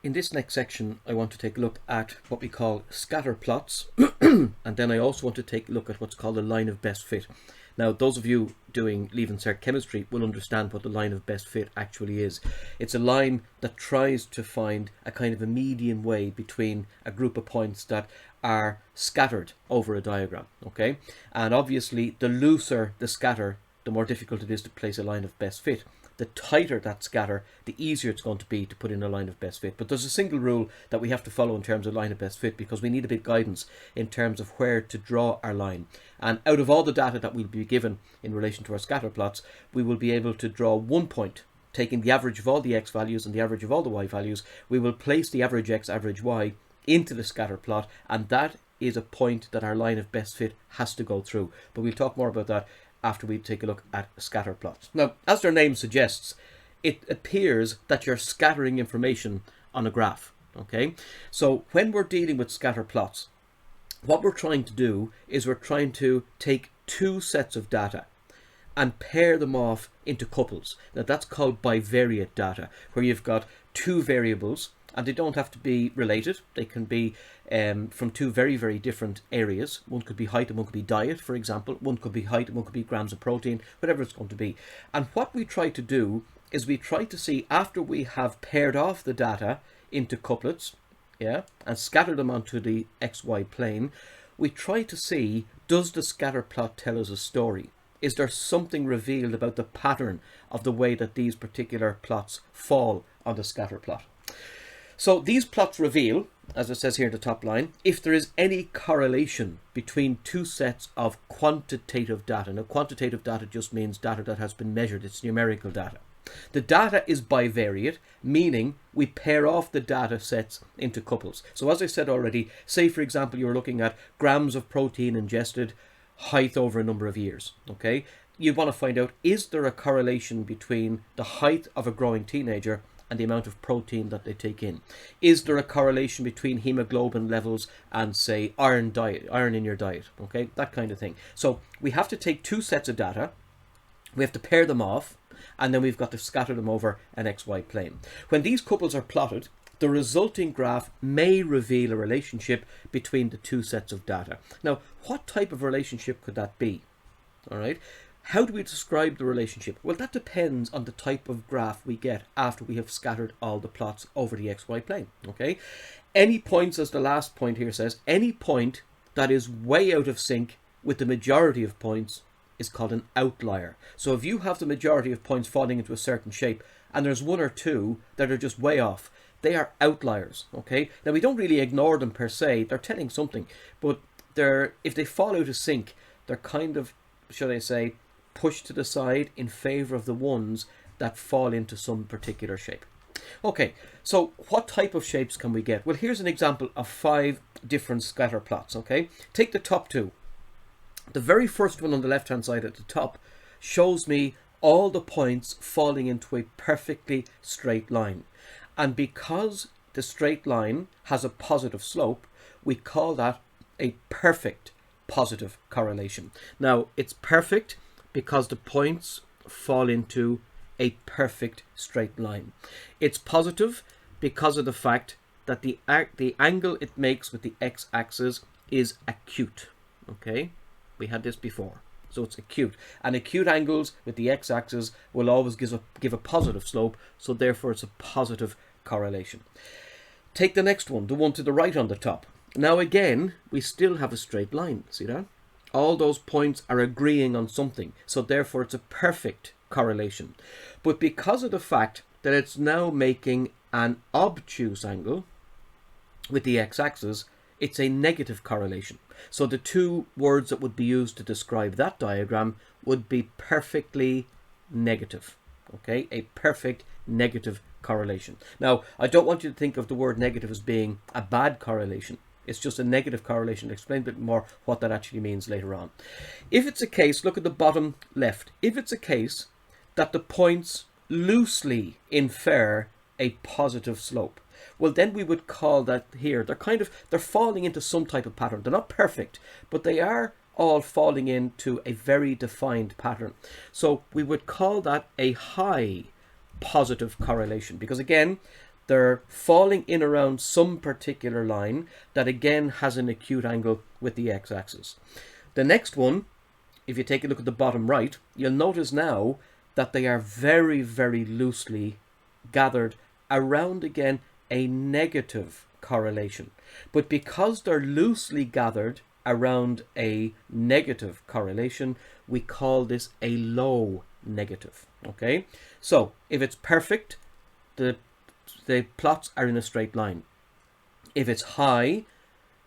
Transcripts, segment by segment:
In this next section, I want to take a look at what we call scatter plots, and then I also want to take a look at what's called the line of best fit. Now, those of you doing Leaving Cert Chemistry will understand what the line of best fit actually is. It's a line that tries to find a kind of a median way between a group of points that are scattered over a diagram, okay? And obviously, the looser the scatter, the more difficult it is to place a line of best fit. The tighter that scatter, the easier it's going to be to put in a line of best fit. But there's a single rule that we have to follow in terms of line of best fit, because we need a bit of guidance in terms of where to draw our line. And out of all the data that we'll be given in relation to our scatter plots, we will be able to draw one point, taking the average of all the x values and the average of all the y values. We will place the average x, average y into the scatter plot, and that is a point that our line of best fit has to go through. But we'll talk more about that after we take a look at scatter plots. Now, as their name suggests, it appears that you're scattering information on a graph, okay? So when we're dealing with scatter plots, what we're trying to do is we're trying to take two sets of data and pair them off into couples. Now, that's called bivariate data, where you've got two variables, and they don't have to be related. They can be from two very, very different areas. One could be height and one could be diet, for example. One could be height and one could be grams of protein, whatever it's going to be. And what we try to do is we try to see, after we have paired off the data into couplets, yeah, and scattered them onto the XY plane, we try to see, does the scatter plot tell us a story? Is there something revealed about the pattern of the way that these particular plots fall on the scatter plot? So these plots reveal, as it says here in the top line, if there is any correlation between two sets of quantitative data. Now, quantitative data just means data that has been measured. It's numerical data. The data is bivariate, meaning we pair off the data sets into couples. So as I said already, say for example you're looking at grams of protein ingested, height over a number of years, okay? You want to find out, is there a correlation between the height of a growing teenager and the amount of protein that they take in? Is there a correlation between hemoglobin levels and, say, iron in your diet? Okay, that kind of thing. So we have to take two sets of data, we have to pair them off, and then we've got to scatter them over an XY plane. When these couples are plotted, the resulting graph may reveal a relationship between the two sets of data. Now, what type of relationship could that be? All right. How do we describe the relationship? Well, that depends on the type of graph we get after we have scattered all the plots over the XY plane, okay? Any points, as the last point here says, any point that is way out of sync with the majority of points is called an outlier. So if you have the majority of points falling into a certain shape and there's one or two that are just way off, they are outliers, okay? Now, we don't really ignore them per se. They're telling something, but if they fall out of sync, they're kind of, should I say, pushed to the side in favor of the ones that fall into some particular shape. Okay, so what type of shapes can we get? Well, here's an example of 5 different scatter plots, okay? Take the top 2. The very first one on the left-hand side at the top shows me all the points falling into a perfectly straight line. And because the straight line has a positive slope, we call that a perfect positive correlation. Now, it's perfect because the points fall into a perfect straight line. It's positive because of the fact that the angle it makes with the x-axis is acute, okay? We had this before, so it's acute. And acute angles with the x-axis will always give a positive slope, so therefore it's a positive correlation. Take the next one, the one to the right on the top. Now again, we still have a straight line, see that? All those points are agreeing on something, so therefore it's a perfect correlation. But because of the fact that it's now making an obtuse angle with the x-axis, it's a negative correlation. So the two words that would be used to describe that diagram would be perfectly negative, okay? A perfect negative correlation. Now, I don't want you to think of the word negative as being a bad correlation. It's just a negative correlation. I'll explain a bit more what that actually means later on. If it's a case, look at the bottom left. If it's a case that the points loosely infer a positive slope, well, then we would call that here, they're falling into some type of pattern. They're not perfect, but they are all falling into a very defined pattern. So we would call that a high positive correlation, because again, they're falling in around some particular line that again has an acute angle with the x-axis. The next one, if you take a look at the bottom right, you'll notice now that they are very, very loosely gathered around, again, a negative correlation. But because they're loosely gathered around a negative correlation, we call this a low negative. Okay, so if it's perfect, the plots are in a straight line. If it's high,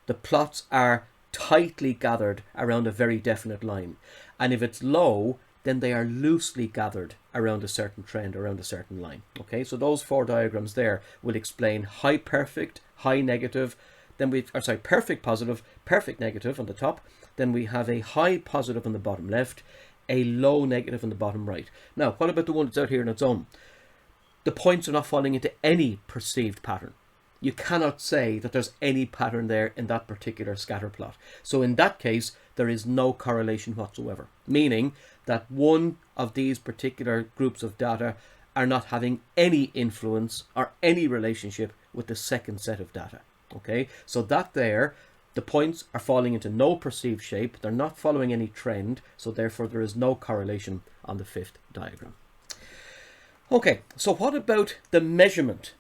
the plots are tightly gathered around a very definite line. And if it's low, then they are loosely gathered around a certain trend, around a certain line. Okay, so those 4 diagrams there will explain high perfect, high negative, then perfect positive, perfect negative on the top, then we have a high positive on the bottom left, a low negative on the bottom right. Now, what about the one that's out here on its own? The points are not falling into any perceived pattern. You cannot say that there's any pattern there in that particular scatter plot. So in that case, there is no correlation whatsoever, meaning that one of these particular groups of data are not having any influence or any relationship with the second set of data. Okay, so that there, the points are falling into no perceived shape, they're not following any trend, so therefore there is no correlation on the 5th diagram. Okay, so what about the measurement?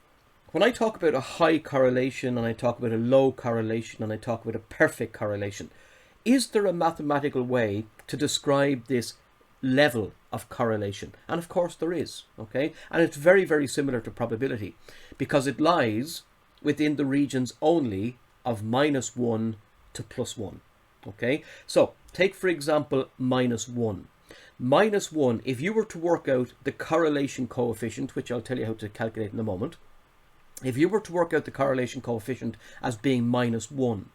When I talk about a high correlation, and I talk about a low correlation, and I talk about a perfect correlation, is there a mathematical way to describe this level of correlation? And of course there is, okay? And it's very, very similar to probability, because it lies within the regions only of -1 to +1, okay? So take, for example, -1. -1, if you were to work out the correlation coefficient, which I'll tell you how to calculate in a moment, if you were to work out the correlation coefficient as being -1,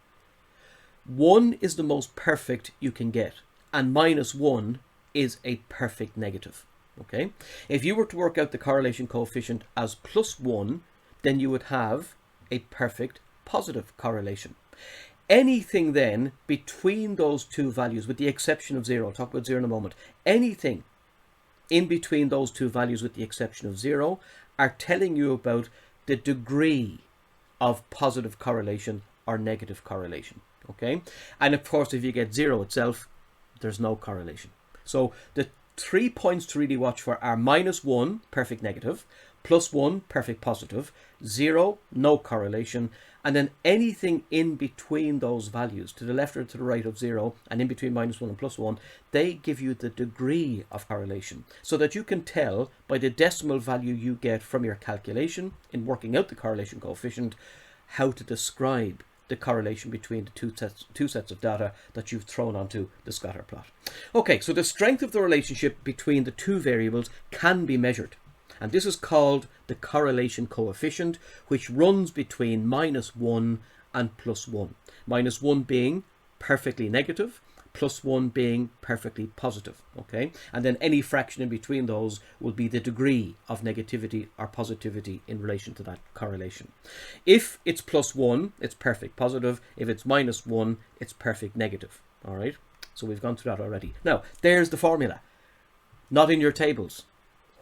1 is the most perfect you can get, and -1 is a perfect negative, okay? If you were to work out the correlation coefficient as +1, then you would have a perfect positive correlation. Anything then between those two values, with the exception of 0, I'll talk about 0 in a moment, anything in between those two values with the exception of 0 are telling you about the degree of positive correlation or negative correlation, okay? And of course, if you get 0 itself, there's no correlation. So the 3 points to really watch for are -1, perfect negative, +1, perfect positive, 0, no correlation, and then anything in between those values, to the left or to the right of 0, and in between -1 and +1, they give you the degree of correlation, so that you can tell by the decimal value you get from your calculation in working out the correlation coefficient how to describe the correlation between the two sets of data that you've thrown onto the scatter plot. Okay, so the strength of the relationship between the two variables can be measured. And this is called the correlation coefficient, which runs between -1 and +1. -1 being perfectly negative, +1 being perfectly positive, okay? And then any fraction in between those will be the degree of negativity or positivity in relation to that correlation. If it's +1, it's perfect positive. If it's -1, it's perfect negative, all right? So we've gone through that already. Now, there's the formula. Not in your tables.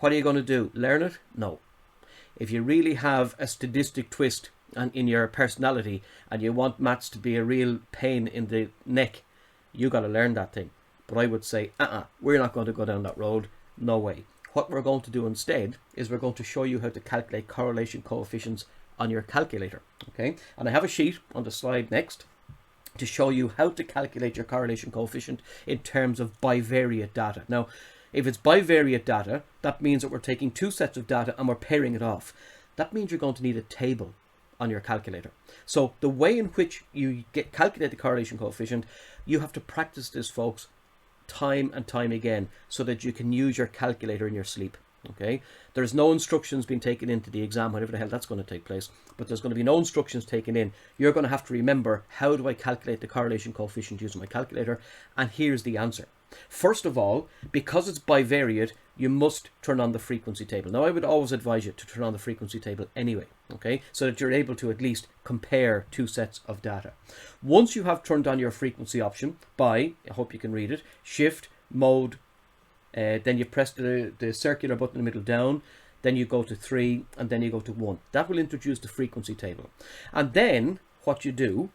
What are you going to do? Learn it? No. If you really have a sadistic twist in your personality and you want maths to be a real pain in the neck, you got to learn that thing. But I would say, we're not going to go down that road. No way. What we're going to do instead is we're going to show you how to calculate correlation coefficients on your calculator. Okay? And I have a sheet on the slide next to show you how to calculate your correlation coefficient in terms of bivariate data. Now, if it's bivariate data, that means that we're taking two sets of data and we're pairing it off. That means you're going to need a table on your calculator. So the way in which you calculate the correlation coefficient, you have to practice this, folks, time and time again, so that you can use your calculator in your sleep. Okay, there's no instructions being taken into the exam, whenever the hell that's going to take place, but there's going to be no instructions taken in. You're going to have to remember, how do I calculate the correlation coefficient using my calculator? And here's the answer. First of all, because it's bivariate, you must turn on the frequency table. Now, I would always advise you to turn on the frequency table anyway, okay, so that you're able to at least compare two sets of data. Once you have turned on your frequency option by, I hope you can read it, shift mode, then you press the circular button in the middle down, then you go to 3, and then you go to 1. That will introduce the frequency table. And then what you do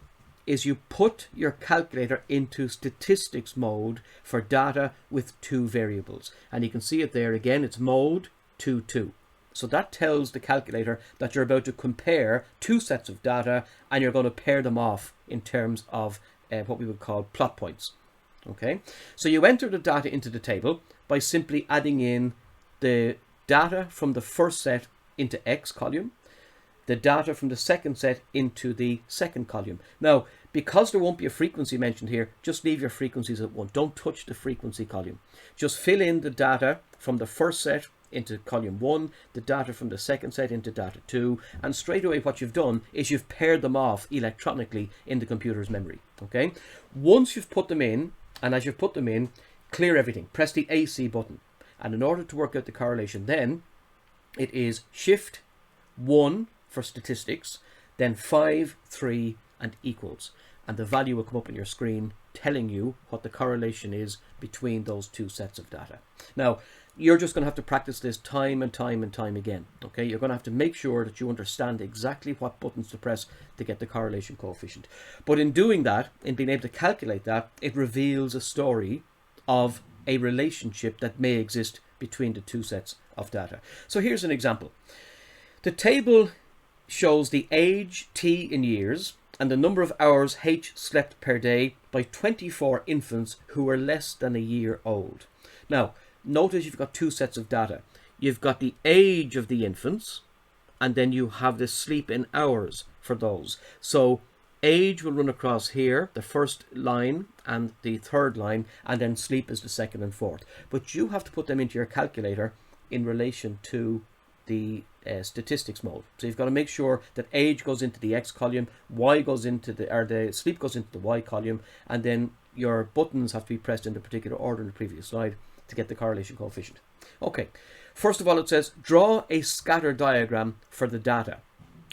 is you put your calculator into statistics mode for data with 2 variables. And you can see it there again, it's mode 2, 2. So that tells the calculator that you're about to compare 2 sets of data, and you're going to pair them off in terms of what we would call plot points. Okay, so you enter the data into the table by simply adding in the data from the first set into X column, the data from the second set into the second column. Now, because there won't be a frequency mentioned here, just leave your frequencies at 1. Don't touch the frequency column. Just fill in the data from the first set into column 1, the data from the second set into data 2, and straight away what you've done is you've paired them off electronically in the computer's memory. Okay, once you've put them in, and as you've put them in, clear everything, press the AC button, and in order to work out the correlation, then it is Shift 1 for statistics, then 5, 3, and equals, and the value will come up on your screen telling you what the correlation is between those 2 sets of data. Now, you're just going to have to practice this time and time and time again. Okay, you're going to have to make sure that you understand exactly what buttons to press to get the correlation coefficient. But in doing that, in being able to calculate that, it reveals a story of a relationship that may exist between the 2 sets of data. So here's an example. The table shows the age T in years and the number of hours H slept per day by 24 infants who were less than a year old. Now, notice you've got 2 sets of data. You've got the age of the infants, and then you have the sleep in hours for those. So age will run across here, the first line and the third line, and then sleep is the second and fourth. But you have to put them into your calculator in relation to the statistics mode. So you've got to make sure that age goes into the X column, Y goes into the sleep goes into the Y column, and then your buttons have to be pressed in the particular order in the previous slide to get the correlation coefficient. Okay, first of all it says draw a scatter diagram for the data,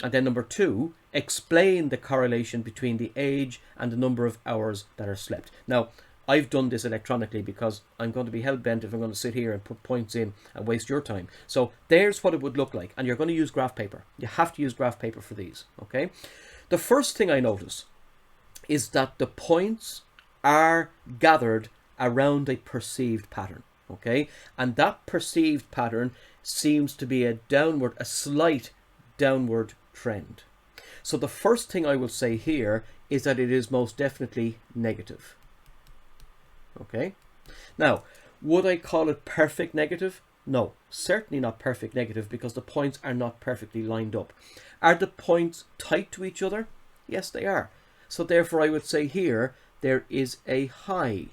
and then number 2, explain the correlation between the age and the number of hours that are slept. Now, I've done this electronically because I'm going to be hell-bent if I'm going to sit here and put points in and waste your time. So there's what it would look like, and you're going to use graph paper. You have to use graph paper for these. Okay, the first thing I notice is that the points are gathered around a perceived pattern. Okay, and that perceived pattern seems to be a slight downward trend. So the first thing I will say here is that it is most definitely negative. Okay, now would I call it perfect negative? No, certainly not perfect negative, because the points are not perfectly lined up. Are the points tight to each other? Yes, they are. So therefore I would say here there is a high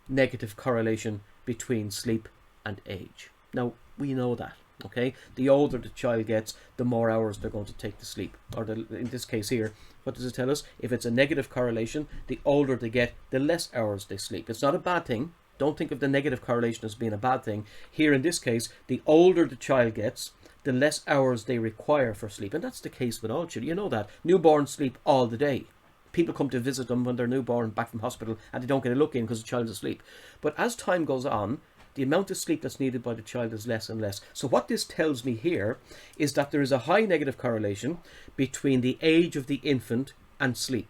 negative correlation between sleep and age. Now we know that. Okay, the older the child gets, the more hours they're going to take to sleep. Or in this case here, what does it tell us? If it's a negative correlation, the older they get, the less hours they sleep. It's not a bad thing. Don't think of the negative correlation as being a bad thing. Here in this case, the older the child gets, the less hours they require for sleep. And that's the case with all children. You know that. Newborns sleep all the day. People come to visit them when they're newborn back from hospital, and they don't get a look in because the child's asleep. But as time goes on, the amount of sleep that's needed by the child is less and less. So what this tells me here is that there is a high negative correlation between the age of the infant and sleep.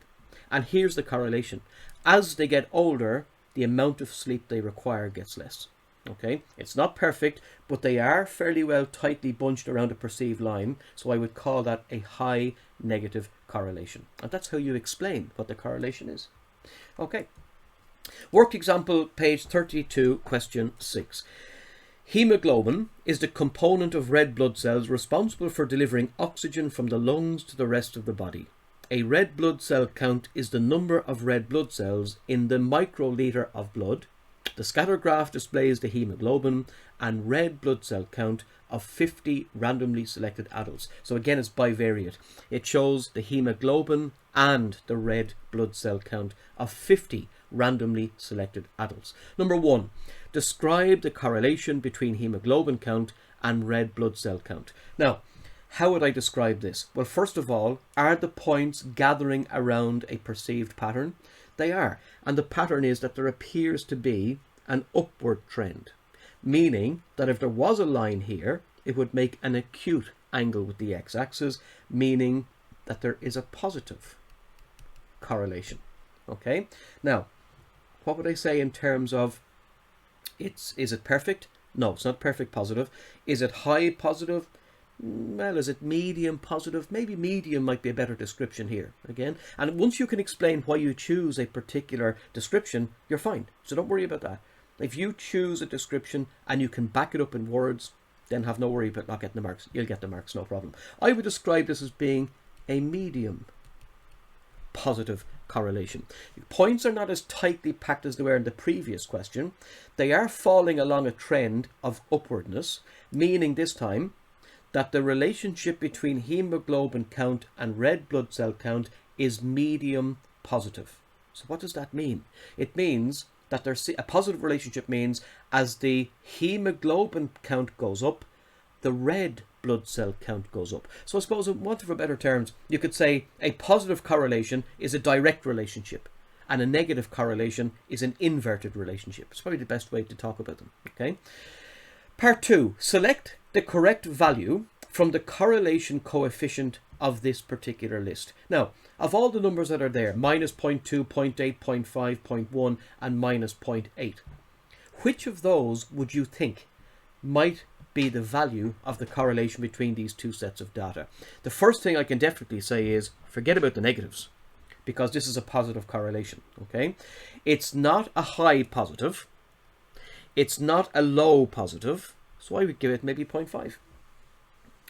And here's the correlation. As they get older, the amount of sleep they require gets less. Okay, it's not perfect, but they are fairly well tightly bunched around a perceived line. So I would call that a high negative correlation. And that's how you explain what the correlation is. Okay. Work example, page 32, question 6. Hemoglobin is the component of red blood cells responsible for delivering oxygen from the lungs to the rest of the body. A red blood cell count is the number of red blood cells in the microliter of blood. The scatter graph displays the hemoglobin and red blood cell count of 50 randomly selected adults. So again, it's bivariate. It shows the hemoglobin and the red blood cell count of 50 randomly selected adults. Number 1, describe the correlation between hemoglobin count and red blood cell count. Now, how would I describe this? Well, first of all, are the points gathering around a perceived pattern? They are. And the pattern is that there appears to be an upward trend. meaning that if there was a line here, it would make an acute angle with the x-axis, meaning that there is a positive correlation. Okay, now what would I say in terms of is it perfect? No, it's not perfect positive. Is it high positive? Well, is it medium positive? Maybe medium might be a better description here again. And once you can explain why you choose a particular description, you're fine. So don't worry about that. If you choose a description and you can back it up in words, then have no worry about not getting the marks. You'll get the marks, no problem. I would describe this as being a medium positive correlation. Points are not as tightly packed as they were in the previous question. They are falling along a trend of upwardness, meaning this time that the relationship between hemoglobin count and red blood cell count is medium positive. So what does that mean? It means that there's a positive relationship means as the hemoglobin count goes up, the red blood cell count goes up. So I suppose, in want of better terms, you could say a positive correlation is a direct relationship and a negative correlation is an inverted relationship. It's probably the best way to talk about them. Okay. Part 2. Select the correct value from the correlation coefficient of this particular list. Now, of all the numbers that are there, minus 0.2, 0.8, 0.5, 0.1 and minus 0.8, which of those would you think might be the value of the correlation between these two sets of data? The first thing I can definitely say is forget about the negatives, because this is a positive correlation. Okay, it's not a high positive, it's not a low positive, so I would give it maybe 0.5.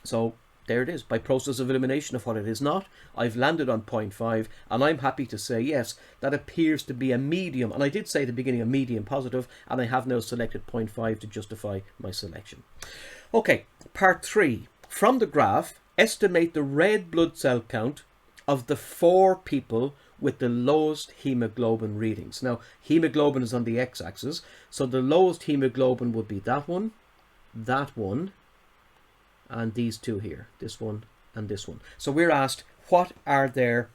So there it is. By process of elimination of what it is not, I've landed on 0.5, and I'm happy to say yes, that appears to be a medium, and I did say at the beginning a medium positive, and I have now selected 0.5 to justify my selection. Okay, part 3. From the graph, estimate the red blood cell count of the 4 people with the lowest hemoglobin readings. Now, hemoglobin is on the x-axis, so the lowest hemoglobin would be that one, and these two here, this one and this one. So we're asked, what are their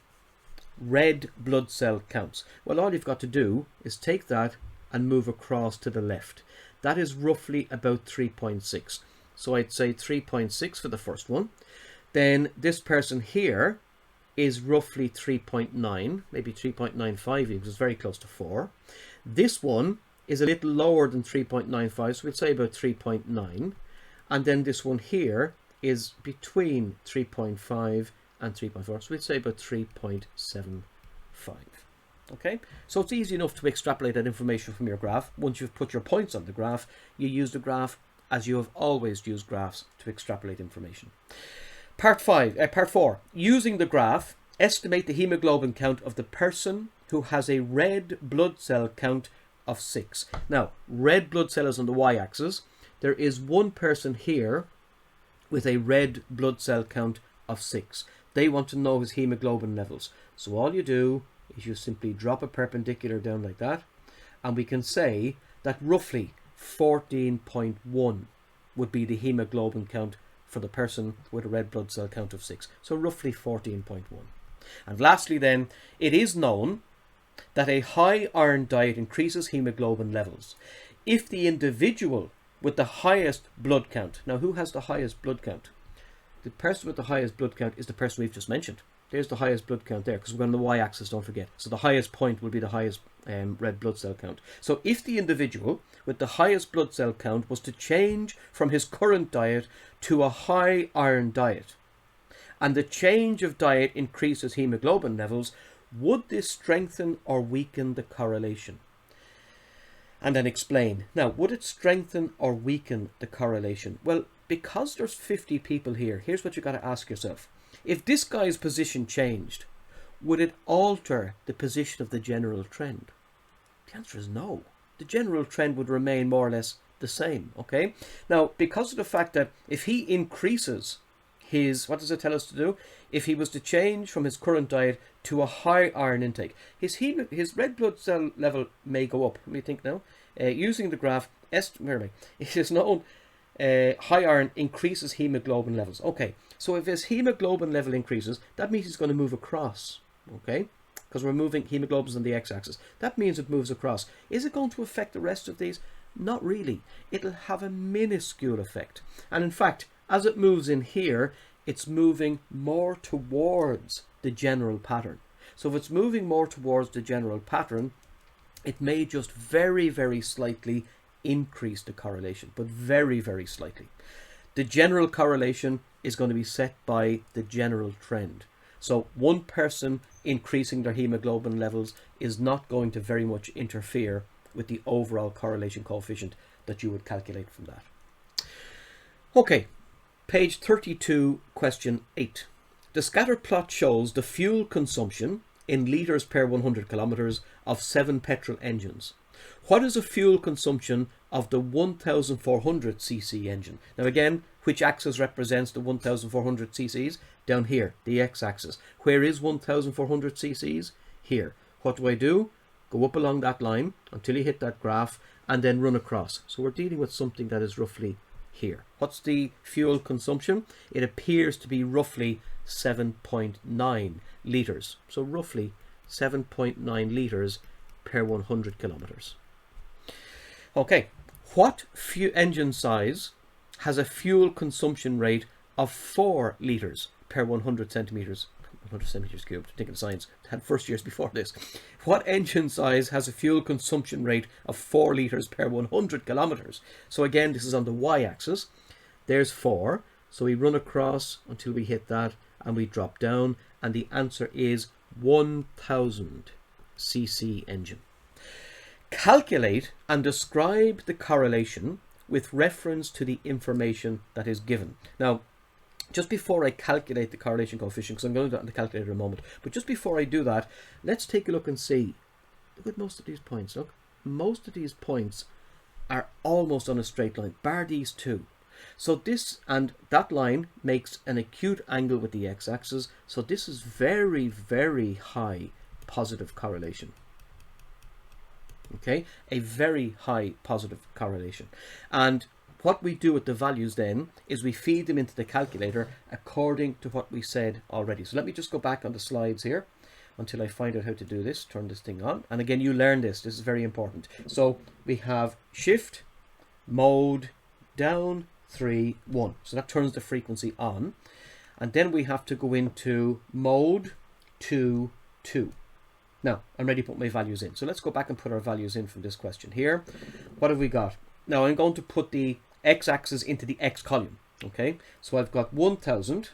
red blood cell counts? Well, all you've got to do is take that and move across to the left. That is roughly about 3.6. So I'd say 3.6 for the first one. Then this person here is roughly 3.9, maybe 3.95, because it's very close to 4. This one is a little lower than 3.95, so we'd say about 3.9. And then this one here is between 3.5 and 3.4, so we'd say about 3.75. Okay, so it's easy enough to extrapolate that information from your graph. Once you've put your points on the graph, you use the graph as you have always used graphs to extrapolate information. Part 4. Using the graph, estimate the hemoglobin count of the person who has a red blood cell count of 6. Now, red blood cell is on the y-axis. There is one person here with a red blood cell count of 6. They want to know his hemoglobin levels. So all you do is you simply drop a perpendicular down like that, and we can say that roughly 14.1 would be the hemoglobin count for the person with a red blood cell count of 6. So roughly 14.1. And lastly then, it is known that a high iron diet increases hemoglobin levels. If the individual with the highest blood count, now who has the highest blood count? The person with the highest blood count is the person we've just mentioned. There's the highest blood count there, because we're on the y-axis, don't forget. So the highest point will be the highest red blood cell count. So if the individual with the highest blood cell count was to change from his current diet to a high iron diet, and the change of diet increases hemoglobin levels, would this strengthen or weaken the correlation? And then explain. Now, would it strengthen or weaken the correlation? Well, because there's 50 people here, here's what you've got to ask yourself. If this guy's position changed, would it alter the position of the general trend? The answer is no. The general trend would remain more or less the same, okay? Now, because of the fact that if he increases his, what does it tell us to do? If he was to change from his current diet to a high iron intake, his red blood cell level may go up. Let me think now. Using the graph, it is known high iron increases hemoglobin levels. Okay, so if his hemoglobin level increases, that means he's going to move across, okay? Because we're moving hemoglobins on the x-axis. That means it moves across. Is it going to affect the rest of these? Not really. It'll have a minuscule effect. And in fact, as it moves in here, it's moving more towards the general pattern. So if it's moving more towards the general pattern, it may just very, very slightly increase the correlation, but very, very slightly. The general correlation is going to be set by the general trend. So one person increasing their hemoglobin levels is not going to very much interfere with the overall correlation coefficient that you would calculate from that. Okay, page 32, question 8. The scatter plot shows the fuel consumption in litres per 100 kilometres of 7 petrol engines. What is the fuel consumption of the 1400 cc engine? Now again, which axis represents the 1400 cc's? Down here, the x-axis. Where is 1400 cc's? Here. What do? Go up along that line until you hit that graph and then run across. So we're dealing with something that is roughly here. What's the fuel consumption? It appears to be roughly 7.9 litres. So roughly 7.9 litres per 100 kilometres. Okay, what engine size has a fuel consumption rate of 4 litres per 100 centimetres? 100 centimetres cubed, thinking science, had first years before this. What engine size has a fuel consumption rate of 4 litres per 100 kilometres? So again, this is on the y-axis. There's 4. So we run across until we hit that and we drop down, and the answer is 1000 cc engine. Calculate and describe the correlation with reference to the information that is given. Now, just before I calculate the correlation coefficient, because I'm going to do that on the calculator in a moment, but just before I do that, let's take a look and see. Look at most of these points. Look, most of these points are almost on a straight line, bar these two. So this and that line makes an acute angle with the x-axis. So this is very, very high positive correlation. Okay, a very high positive correlation. And what we do with the values then is we feed them into the calculator according to what we said already. So let me just go back on the slides here until I find out how to do this. Turn this thing on. And again, you learn this. This is very important. So we have shift, mode, down, 3, 1. So that turns the frequency on. And then we have to go into mode 2, 2. Now, I'm ready to put my values in. So let's go back and put our values in from this question here. What have we got? Now, I'm going to put the x-axis into the x column. Okay, so I've got 1000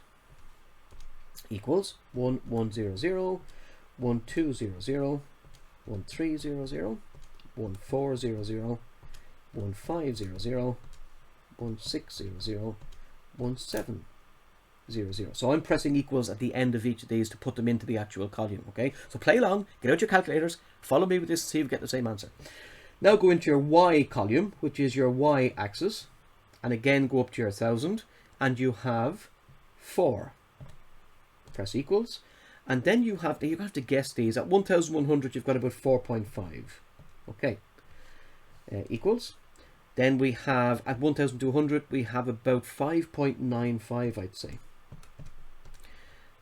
equals 1100, 1200, 1300, 1400, 1500, 1600, 1700. So I'm pressing equals at the end of each of these to put them into the actual column. Okay, so play along, get out your calculators, follow me with this, see if you get the same answer. Now go into your y column, which is your y-axis, and again go up to your 1000, and you have 4. Press equals, and then you have to guess these. At 1100, you've got about 4.5. Okay, equals. Then we have at 1200, we have about 5.95, I'd say.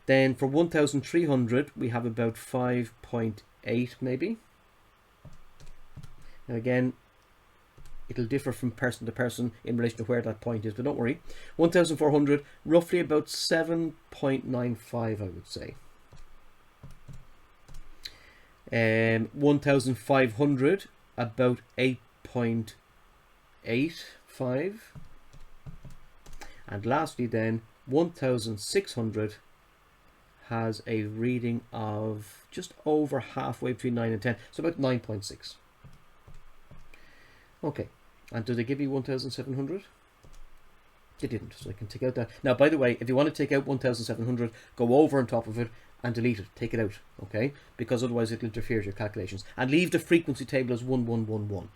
Then for 1300, we have about 5.8 maybe. Now again, it'll differ from person to person in relation to where that point is, but don't worry. 1400, roughly about 7.95, I would say. 1500, about 8.85. And lastly then, 1600 has a reading of just over halfway between 9 and 10, so about 9.6. Okay, and do they give you 1700? They didn't, so I can take out that. Now, by the way, if you want to take out 1700, go over on top of it and delete it, take it out, okay? Because otherwise it'll interfere with your calculations. And leave the frequency table as 1111.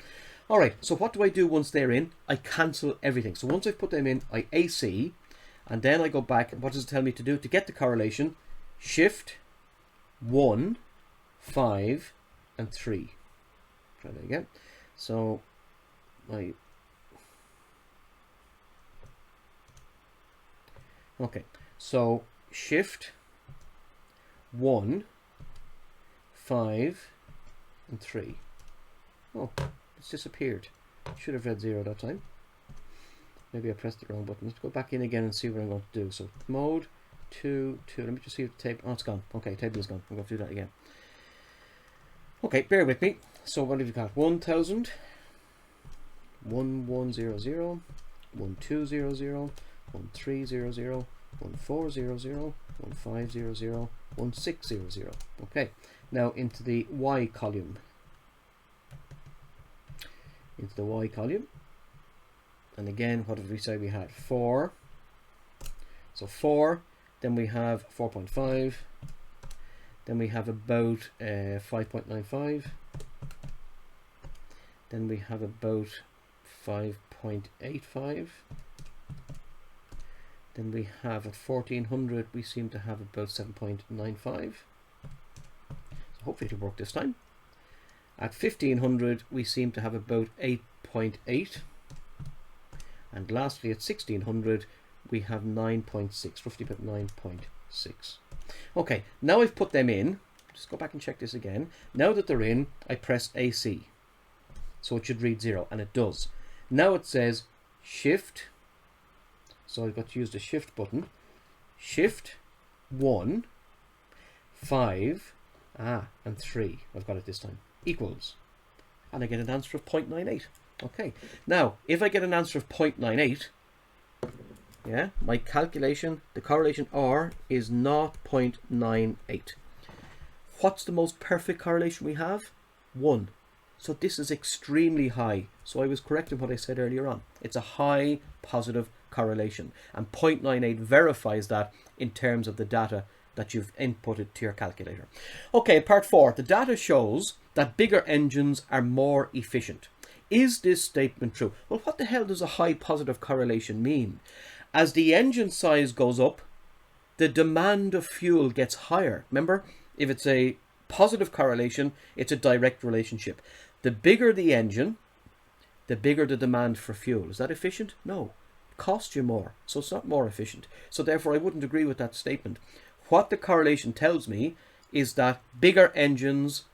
All right, so what do I do once they're in? I cancel everything. So once I've put them in, I AC, and then I go back, and what does it tell me to do? To get the correlation, shift, 1, 5, and 3. Try that again. So, okay, so shift, 1, 5, and 3. Oh, it's disappeared. Should have read 0 that time. Maybe I pressed the wrong button. Let's go back in again and see what I'm going to do. So mode 2. Let me just see if the table. Oh, it's gone. Okay, table is gone. I'm going to do that again. Okay, bear with me. So what have you got? 1000, 1100, 1200, 1300, 1400, 1500, 1600. Okay, now into the Y column. Into the Y column. And again, what did we say we had? 4. So 4. Then we have 4.5. Then we have about 5.95. Then we have about 5.85. Then we have at 1400, we seem to have about 7.95. So hopefully it'll work this time. At 1500, we seem to have about 8.8. And lastly, at 1600, we have 9.6, roughly about 9.6. Okay, now I've put them in. Just go back and check this again. Now that they're in, I press AC. So it should read 0, and it does. Now it says Shift. So I've got to use the Shift button. Shift 1, 5, and 3. I've got it this time. Equals. And I get an answer of 0.98. Okay. Now, if I get an answer of 0.98, yeah, my calculation, the correlation R is 0.98. What's the most perfect correlation we have? 1. So this is extremely high. So I was correct in what I said earlier on. It's a high positive correlation. And 0.98 verifies that in terms of the data that you've inputted to your calculator. Okay, part 4. The data shows that bigger engines are more efficient. Is this statement true? Well, what the hell does a high positive correlation mean? As the engine size goes up, the demand of fuel gets higher. Remember, if it's a positive correlation, it's a direct relationship. The bigger the engine, the bigger the demand for fuel. Is that efficient? No. It costs you more, so it's not more efficient. So therefore, I wouldn't agree with that statement. What the correlation tells me is that bigger engines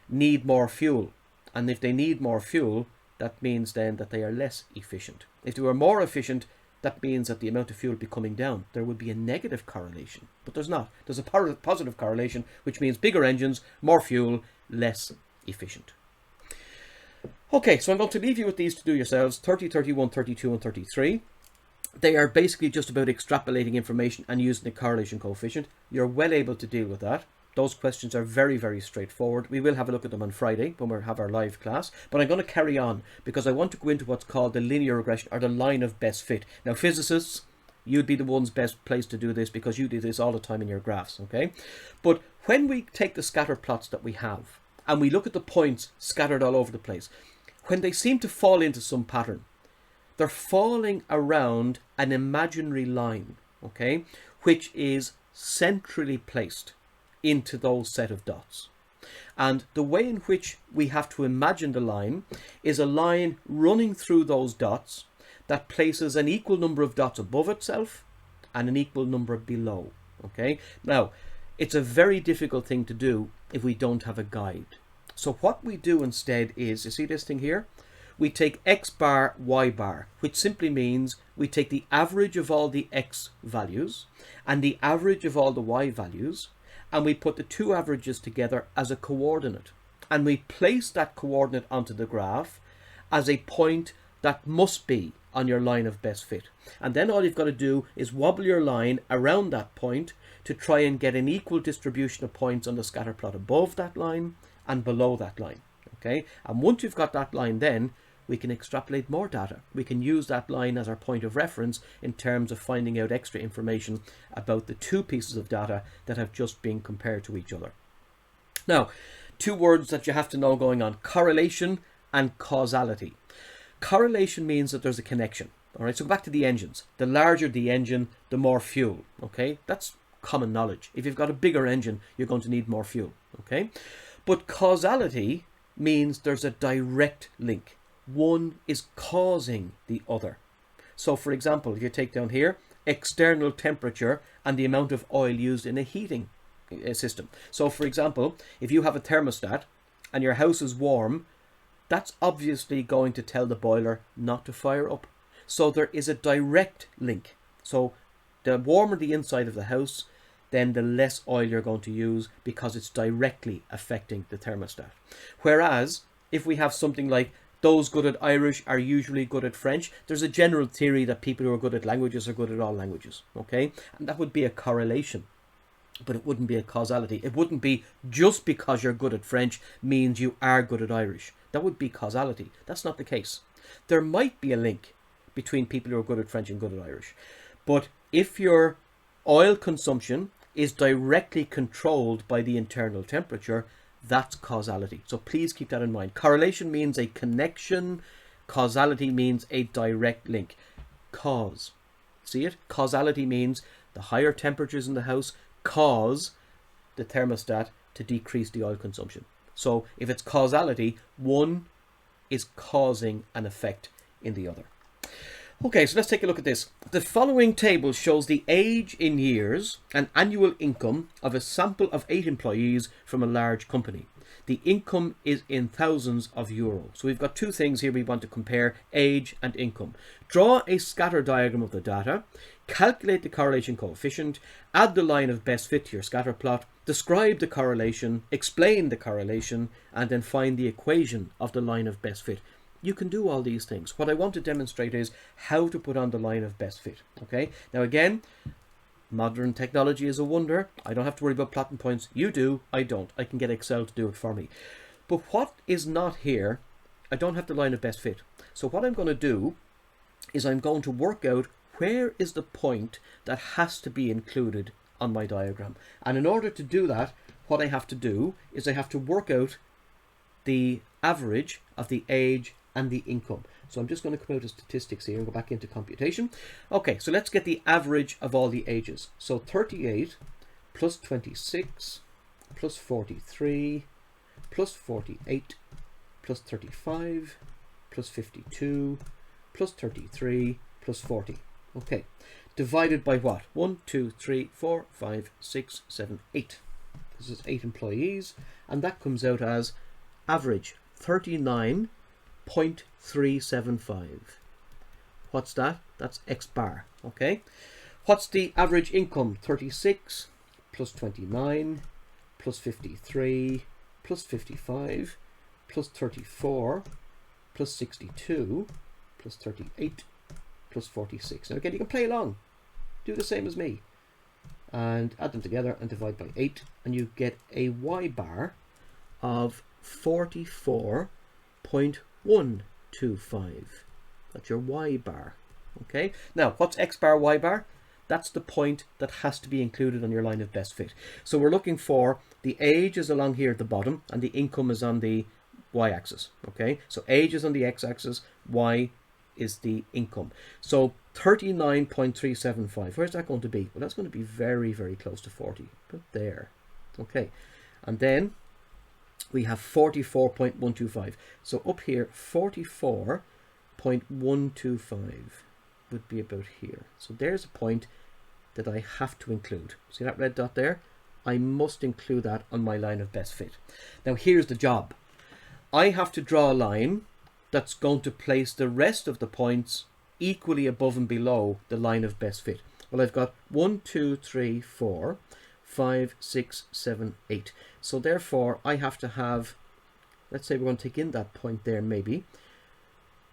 need more fuel. And if they need more fuel, that means then that they are less efficient. If they were more efficient, that means that the amount of fuel would be coming down. There would be a negative correlation, but there's not. There's a positive correlation, which means bigger engines, more fuel, less efficient. Okay, so I'm going to leave you with these to do yourselves, 30, 31, 32, and 33. They are basically just about extrapolating information and using the correlation coefficient. You're well able to deal with that. Those questions are very, very straightforward. We will have a look at them on Friday when we have our live class. But I'm going to carry on because I want to go into what's called the linear regression, or the line of best fit. Now, physicists, you'd be the ones best placed to do this because you do this all the time in your graphs, okay? But when we take the scatter plots that we have and we look at the points scattered all over the place, when they seem to fall into some pattern, they're falling around an imaginary line, okay, which is centrally placed into those set of dots. And the way in which we have to imagine the line is a line running through those dots that places an equal number of dots above itself and an equal number below. Okay, now it's a very difficult thing to do if we don't have a guide. So what we do instead is, you see this thing here? We take x bar, y bar, which simply means we take the average of all the x values and the average of all the y values, and we put the two averages together as a coordinate. And we place that coordinate onto the graph as a point that must be on your line of best fit. And then all you've got to do is wobble your line around that point to try and get an equal distribution of points on the scatter plot above that line and below that line. Okay? And once you've got that line, then we can extrapolate more data. We can use that line as our point of reference in terms of finding out extra information about the two pieces of data that have just been compared to each other. Now, two words that you have to know going on: correlation and causality. Correlation means that there's a connection. All right, so go back to the engines. The larger the engine, the more fuel. Okay, that's common knowledge. If you've got a bigger engine, you're going to need more fuel. Okay, but causality means there's a direct link. One is causing the other. So for example, if you take down here, external temperature and the amount of oil used in a heating system. So for example, if you have a thermostat and your house is warm that's obviously going to tell the boiler not to fire up. So there is a direct link. So the warmer the inside of the house, then the less oil you're going to use, because it's directly affecting the thermostat. Whereas if we have something like those good at Irish are usually good at French, there's a general theory that people who are good at languages are good at all languages, okay? And that would be a correlation, but it wouldn't be a causality. It wouldn't be just because you're good at French means you are good at Irish. That would be causality. That's not the case. There might be a link between people who are good at French and good at Irish. But if your oil consumption is directly controlled by the internal temperature, that's causality. So please keep that in mind. Correlation means a connection. Causality means a direct link. Cause. See it? Causality means the higher temperatures in the house cause the thermostat to decrease the oil consumption. So if it's causality, one is causing an effect in the other. Okay, so let's take a look at this. The following table shows the age in years and annual income of a sample of 8 employees from a large company. The income is in thousands of euros. So we've got two things here we want to compare: age and income. Draw a scatter diagram of the data, calculate the correlation coefficient, add the line of best fit to your scatter plot, describe the correlation, explain the correlation, and then find the equation of the line of best fit. You can do all these things. What I want to demonstrate is how to put on the line of best fit. Okay, now again, modern technology is a wonder. I don't have to worry about plotting points. You do, I don't. I can get Excel to do it for me. But what is not here, I don't have the line of best fit. So what I'm going to do is I'm going to work out where is the point that has to be included on my diagram. And in order to do that, what I have to do is I have to work out the average of the age and the income. So I'm just going to come out of statistics here and go back into computation. Okay, so let's get the average of all the ages. So 38 plus 26 plus 43 plus 48 plus 35 plus 52 plus 33 plus 40. Okay, divided by what? 1, 2, 3, 4, 5, 6, 7, 8. This is 8 employees, and that comes out as average 39.375. What's that? That's X bar. Okay. What's the average income? 36 plus 29 plus 53 plus 55 plus 34 plus 62 plus 38 plus 46. Now again, you can play along. Do the same as me. And add them together and divide by 8. And you get a Y bar of 44.125. That's your Y bar. Okay. Now, what's X bar, Y bar? That's the point that has to be included on your line of best fit. So we're looking for the age is along here at the bottom and the income is on the Y axis. Okay. So age is on the X axis, Y is the income. So 39.375. Where's that going to be? Well, that's going to be very, very close to 40. But there. Okay. And then we have 44.125. So up here, 44.125 would be about here. So there's a point that I have to include. See that red dot there? I must include that on my line of best fit. Now here's the job. I have to draw a line that's going to place the rest of the points equally above and below the line of best fit. Well, I've got 1, 2, 3, 4, 5, 6, 7, 8. So therefore I have to have, let's say we're going to take in that point there maybe,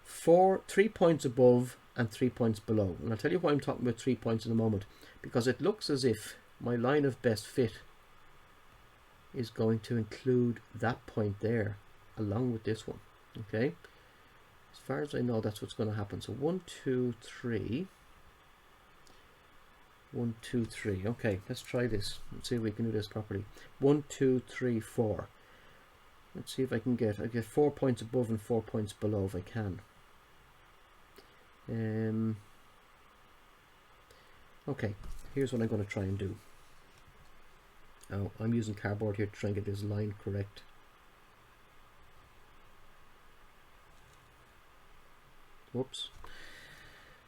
3 points above and 3 points below. And I'll tell you why I'm talking about 3 points in a moment, because it looks as if my line of best fit is going to include that point there along with this one. Okay, as far as I know, that's what's going to happen. So 1, 2, 3. 1, 2, 3. Okay, let's try this. Let's see if we can do this properly. 1, 2, 3, 4. Let's see if I get 4 points above and 4 points below if I can. Okay, here's what I'm going to try and do. Oh, I'm using cardboard here to try and get this line correct. Whoops.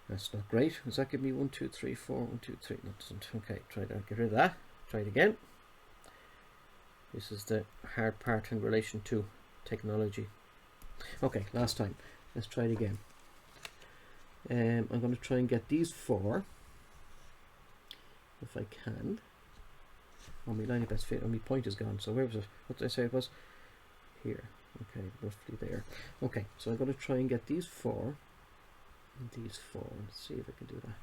That's not great. Does that give me 1, 2, 3, 4, 1, 2, 3? No, it doesn't. Okay, try that. Get rid of that. Try it again. This is the hard part in relation to technology. Okay, last time. Let's try it again. I'm going to try and get these 4, if I can. Oh, my line of best fit. Oh, my point is gone. So where was it? What did I say it was? Here. Okay, roughly there. Okay, so I'm going to try and get these 4 and these 4. Let's see if I can do that.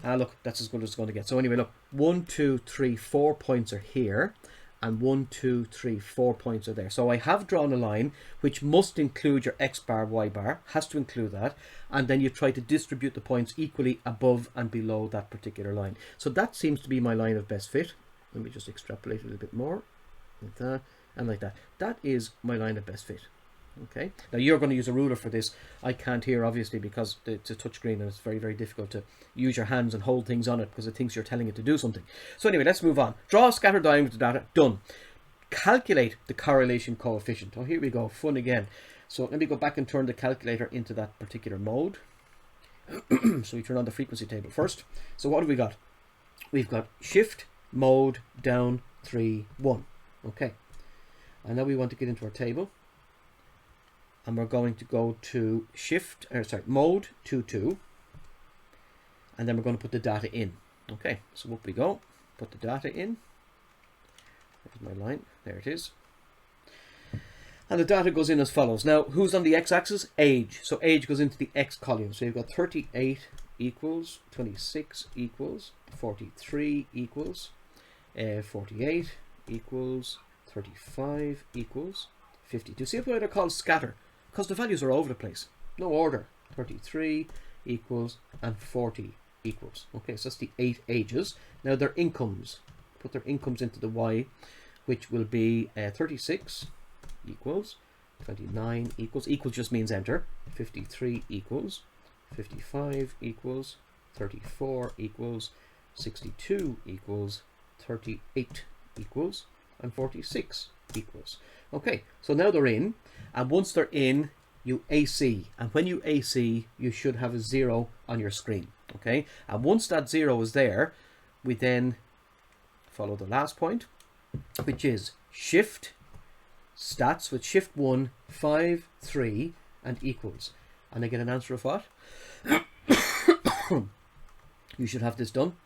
Ah, look, that's as good as it's going to get. So anyway, look, 1, 2, 3, 4 points are here, and 1, 2, 3, 4 points are there. So I have drawn a line which must include your X bar, Y bar, has to include that, and then you try to distribute the points equally above and below that particular line. So that seems to be my line of best fit. Let me just extrapolate a little bit more, like that, and like that. That is my line of best fit. Okay, now you're going to use a ruler for this. I can't here obviously because it's a touchscreen and it's very, very difficult to use your hands and hold things on it because it thinks you're telling it to do something. So anyway, let's move on. Draw a scatter diameter data. Done. Calculate the correlation coefficient. Oh, here we go. Fun again. So let me go back and turn the calculator into that particular mode. So we turn on the frequency table first. So what have we got? We've got shift, mode, down, 3, 1. Okay. And now we want to get into our table. And we're going to go to mode 2, 2. And then we're going to put the data in. Okay, so up we go. Put the data in. There's my line. There it is. And the data goes in as follows. Now, who's on the x-axis? Age. So age goes into the x column. So you've got 38 equals, 26 equals, 43 equals, 48 equals, 35 equals, 52. See why they're called scatter? Because the values are all over the place. No order. 33 equals and 40 equals. Okay, so that's the 8 ages. Now their incomes. Put their incomes into the y, which will be 36 equals, 29 equals. Equals just means enter. 53 equals, 55 equals, 34 equals, 62 equals, 38 equals, and 46 equals. Okay, so now they're in, and once they're in, you AC, and when you AC, you should have a 0 on your screen. Okay, and once that 0 is there, we then follow the last point, which is shift stats with shift 1, 5, 3, and equals, and I get an answer of what? You should have this done.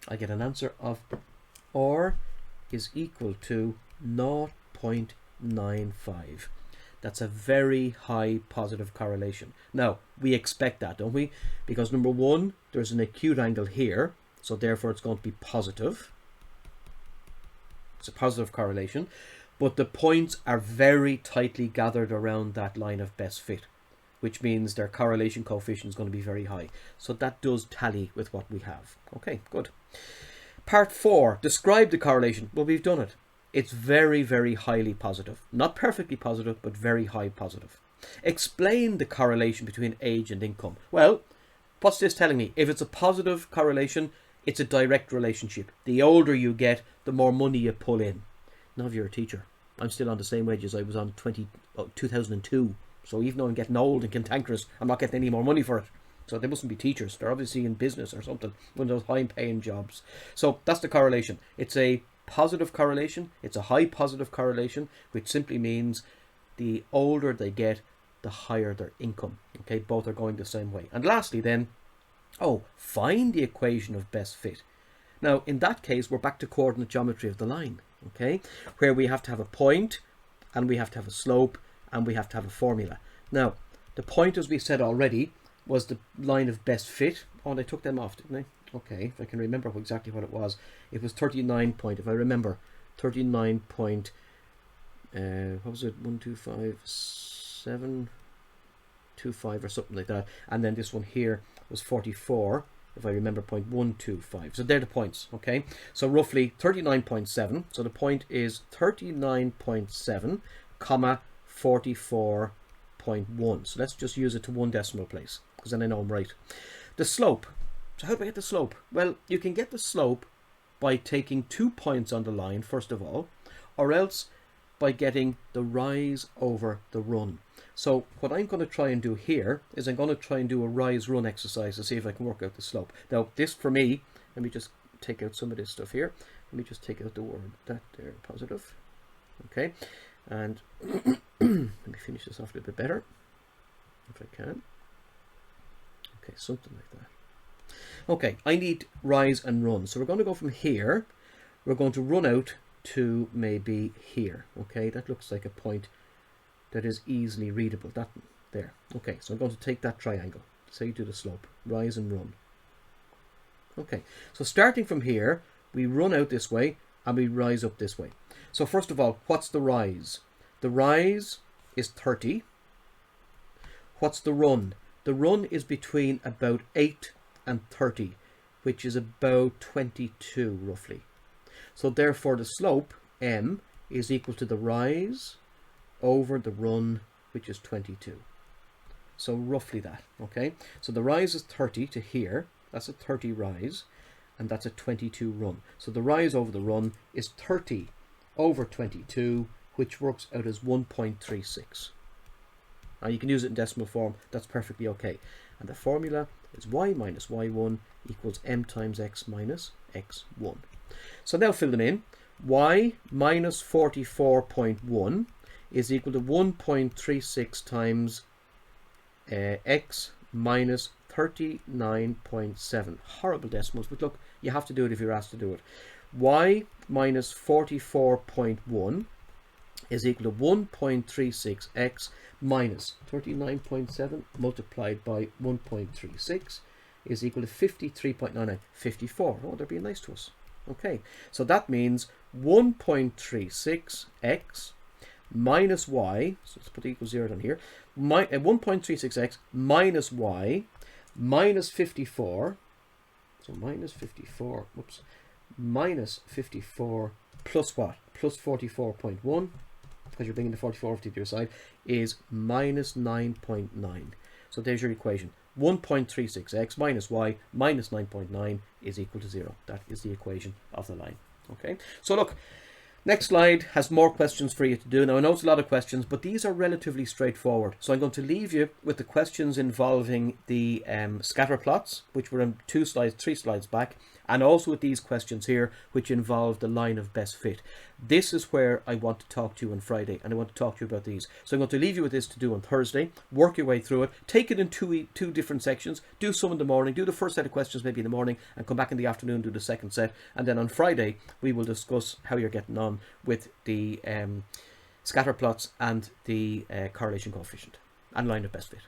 I get an answer of R is equal to 0.95. That's a very high positive correlation. Now, we expect that, don't we? Because number one, there's an acute angle here, so therefore it's going to be positive. It's a positive correlation, but the points are very tightly gathered around that line of best fit, which means their correlation coefficient is going to be very high. So that does tally with what we have. Okay, good. Part 4, describe the correlation. Well, we've done it. It's very, very highly positive. Not perfectly positive, but very high positive. Explain the correlation between age and income. Well, what's this telling me? If it's a positive correlation, it's a direct relationship. The older you get, the more money you pull in. Now, if you're a teacher, I'm still on the same wage as I was on 2002. So even though I'm getting old and cantankerous, I'm not getting any more money for it. So they mustn't be teachers. They're obviously in business or something, one of those high-paying jobs. So that's the correlation. It's a positive correlation. It's a high positive correlation, which simply means the older they get, the higher their income. Okay, both are going the same way. And lastly then, find the equation of best fit. Now, in that case, we're back to coordinate geometry of the line, okay, where we have to have a point, and we have to have a slope, and we have to have a formula. Now, the point, as we said already, was the line of best fit. Oh, and I took them off, didn't I? Okay, if I can remember exactly what it was. It was 39 point, if I remember, 39 point, what was it, 125.725 or something like that. And then this one here was 44, if I remember, 0.125. So they're the points, okay? So roughly 39.7. So the point is 39.7, comma, 44.1. So let's just use it to one decimal place, because then I know I'm right. The slope. So how do I get the slope? Well, you can get the slope by taking 2 points on the line, first of all, or else by getting the rise over the run. So what I'm going to try and do here is I'm going to try and do a rise-run exercise to see if I can work out the slope. Now, this for me, let me just take out some of this stuff here. Let me just take out the word that there, positive. Okay, and Let me finish this off a little bit better, if I can. Okay, something like that. Okay, I need rise and run. So we're going to go from here. We're going to run out to maybe here. Okay, that looks like a point that is easily readable. That there. Okay, so I'm going to take that triangle. Say do the slope. Rise and run. Okay, so starting from here, we run out this way and we rise up this way. So first of all, what's the rise? The rise is 30. What's the run? The run is between about 8 and 30, which is about 22 roughly. So therefore the slope, m, is equal to the rise over the run, which is 22. So roughly that, okay? So the rise is 30 to here. That's a 30 rise, and that's a 22 run. So the rise over the run is 30 over 22, which works out as 1.36. Now you can use it in decimal form, that's perfectly okay. And the formula is y minus y1 equals m times x minus x1. So now fill them in. Y minus 44.1 is equal to 1.36 times x minus 39.7. Horrible decimals, but look, you have to do it if you're asked to do it. Y minus 44.1 is equal to 1.36x minus 39.7 multiplied by 1.36 is equal to 53.99. 54. Oh, they're being nice to us. Okay, so that means 1.36x minus y, so let's put the equal 0 down here, 1.36x minus y minus 54, so minus 54, whoops, minus 54 plus what? Plus 44.1, because you're bringing the 44 to your side, is minus 9.9. So there's your equation. 1.36x minus y minus 9.9 is equal to 0. That is the equation of the line. Okay, so look, next slide has more questions for you to do. Now I know it's a lot of questions, but these are relatively straightforward. So I'm going to leave you with the questions involving the scatter plots, which were in 3 slides back, and also with these questions here, which involve the line of best fit. This is where I want to talk to you on Friday, and I want to talk to you about these. So I'm going to leave you with this to do on Thursday. Work your way through it. Take it in two different sections. Do some in the morning. Do the first set of questions maybe in the morning, and come back in the afternoon, do the second set. And then on Friday, we will discuss how you're getting on with the scatter plots and the correlation coefficient and line of best fit.